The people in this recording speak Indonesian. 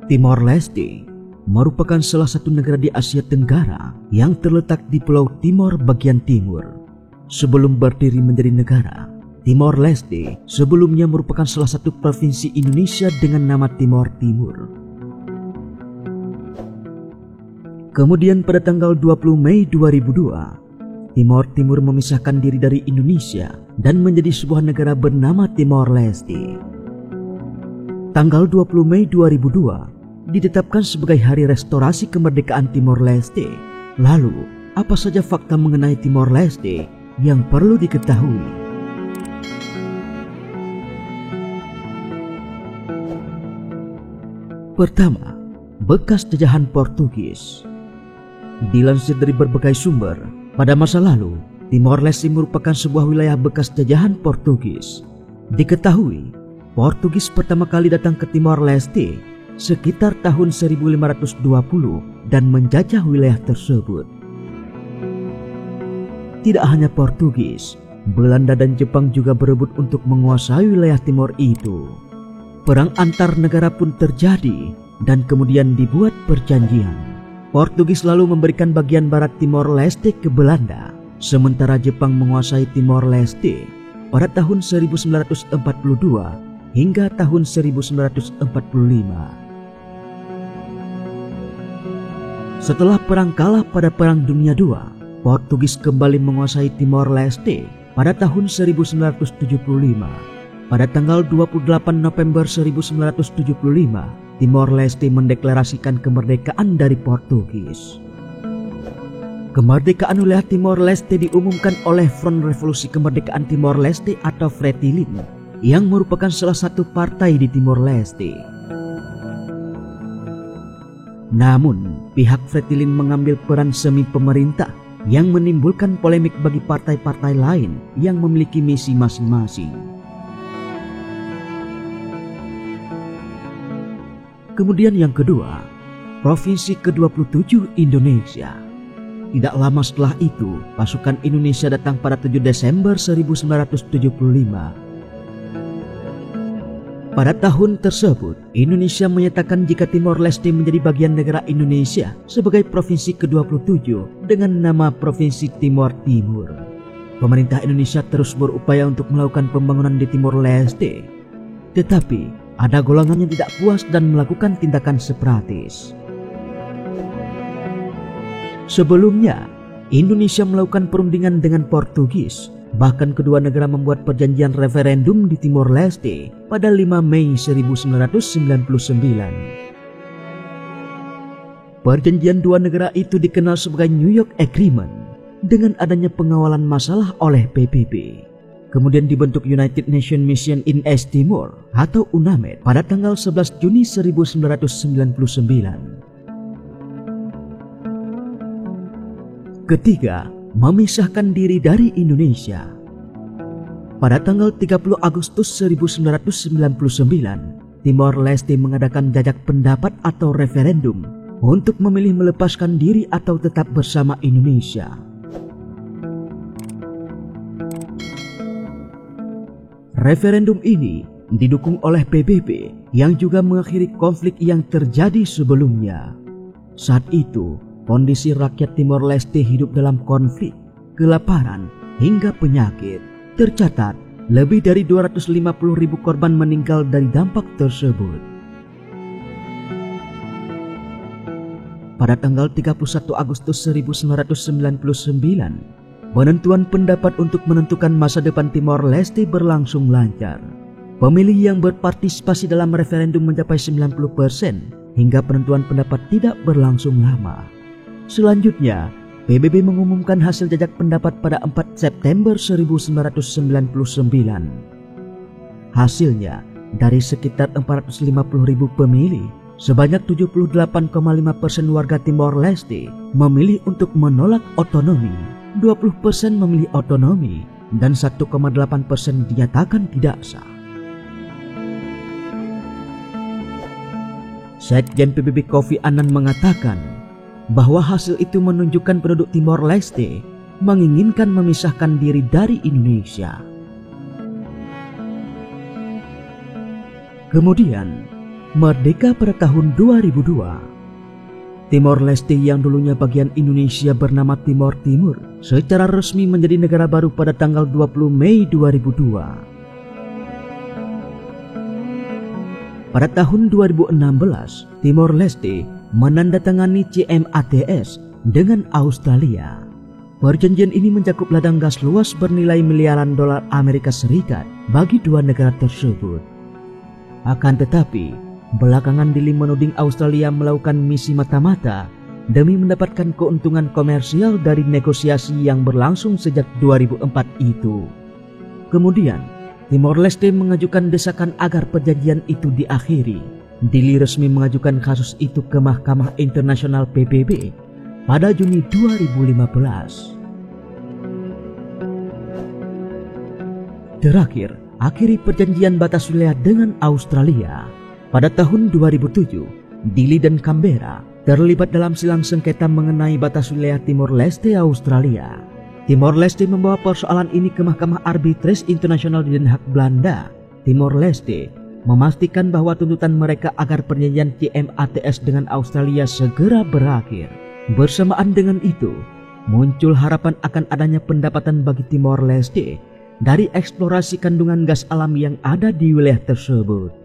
Timor Leste merupakan salah satu negara di Asia Tenggara yang terletak di Pulau Timor bagian timur. Sebelum berdiri menjadi negara, Timor Leste sebelumnya merupakan salah satu provinsi Indonesia dengan nama Timor Timur. Kemudian pada tanggal 20 Mei 2002, Timor Timur memisahkan diri dari Indonesia dan menjadi sebuah negara bernama Timor Leste. Tanggal 20 Mei 2002 ditetapkan sebagai hari restorasi kemerdekaan Timor Leste. Lalu, apa saja fakta mengenai Timor Leste yang perlu diketahui? Pertama, bekas jajahan Portugis. Dilansir dari berbagai sumber, pada masa lalu, Timor Leste merupakan sebuah wilayah bekas jajahan Portugis. Diketahui, Portugis pertama kali datang ke Timor Leste sekitar tahun 1520 dan menjajah wilayah tersebut. Tidak hanya Portugis, Belanda dan Jepang juga berebut untuk menguasai wilayah timur itu. Perang antar negara pun terjadi dan kemudian dibuat perjanjian. Portugis lalu memberikan bagian barat Timor Leste ke Belanda, sementara Jepang menguasai Timor Leste pada tahun 1942 hingga tahun 1945. Setelah perang kalah pada Perang Dunia II, Portugis kembali menguasai Timor Leste pada tahun 1975. Pada tanggal 28 November 1975, Timor Leste mendeklarasikan kemerdekaan dari Portugis. Kemerdekaan wilayah Timor Leste diumumkan oleh Front Revolusi Kemerdekaan Timor Leste atau Fretilin, yang merupakan salah satu partai di Timor Leste. Namun, pihak Fretilin mengambil peran semi pemerintah yang menimbulkan polemik bagi partai-partai lain yang memiliki misi masing-masing. Kemudian yang kedua, Provinsi ke-27 Indonesia. Tidak lama setelah itu, pasukan Indonesia datang pada 7 Desember 1975. Pada tahun tersebut, Indonesia menyatakan jika Timor Leste menjadi bagian negara Indonesia sebagai Provinsi ke-27 dengan nama Provinsi Timor Timur. Pemerintah Indonesia terus berupaya untuk melakukan pembangunan di Timor Leste. Tetapi, ada golongan yang tidak puas dan melakukan tindakan separatis. Sebelumnya, Indonesia melakukan perundingan dengan Portugis. Bahkan kedua negara membuat perjanjian referendum di Timor Leste pada 5 Mei 1999. Perjanjian dua negara itu dikenal sebagai New York Agreement dengan adanya pengawalan masalah oleh PBB. Kemudian dibentuk United Nations Mission in East Timor atau UNAMED pada tanggal 11 Juni 1999. Ketiga, memisahkan diri dari Indonesia. Pada tanggal 30 Agustus 1999, Timor Leste mengadakan jajak pendapat atau referendum untuk memilih melepaskan diri atau tetap bersama Indonesia. Referendum ini didukung oleh PBB yang juga mengakhiri konflik yang terjadi sebelumnya. Saat itu, kondisi rakyat Timor Leste hidup dalam konflik, kelaparan, hingga penyakit. Tercatat, lebih dari 250.000 korban meninggal dari dampak tersebut. Pada tanggal 31 Agustus 1999, penentuan pendapat untuk menentukan masa depan Timor Leste berlangsung lancar. Pemilih yang berpartisipasi dalam referendum mencapai 90%, hingga penentuan pendapat tidak berlangsung lama. Selanjutnya, PBB mengumumkan hasil jajak pendapat pada 4 September 1999. Hasilnya, dari sekitar 450.000 pemilih, sebanyak 78,5% warga Timor Leste memilih untuk menolak otonomi, 20% memilih otonomi, dan 1,8% dinyatakan tidak sah. Sekjen PBB Kofi Annan mengatakan bahwa hasil itu menunjukkan penduduk Timor Leste menginginkan memisahkan diri dari Indonesia. Kemudian, Merdeka pada tahun 2002. Timor Leste yang dulunya bagian Indonesia bernama Timor Timur secara resmi menjadi negara baru pada tanggal 20 Mei 2002. Pada tahun 2016, Timor Leste menandatangani CMATS dengan Australia. Perjanjian ini mencakup ladang gas luas bernilai miliaran dolar Amerika Serikat bagi dua negara tersebut. Akan tetapi, belakangan Dili menuding Australia melakukan misi mata-mata demi mendapatkan keuntungan komersial dari negosiasi yang berlangsung sejak 2004 itu. Kemudian, Timor Leste mengajukan desakan agar perjanjian itu diakhiri. Dili resmi mengajukan kasus itu ke Mahkamah Internasional PBB pada Juni 2015. Terakhir, akhiri perjanjian batas wilayah dengan Australia. Pada tahun 2007, Dili dan Canberra terlibat dalam silang sengketa mengenai batas wilayah Timor Leste Australia. Timor Leste membawa persoalan ini ke Mahkamah Arbitrase Internasional di Den Haag, Belanda. Timor Leste memastikan bahwa tuntutan mereka agar perjanjian CMATS dengan Australia segera berakhir. Bersamaan dengan itu, muncul harapan akan adanya pendapatan bagi Timor Leste dari eksplorasi kandungan gas alam yang ada di wilayah tersebut.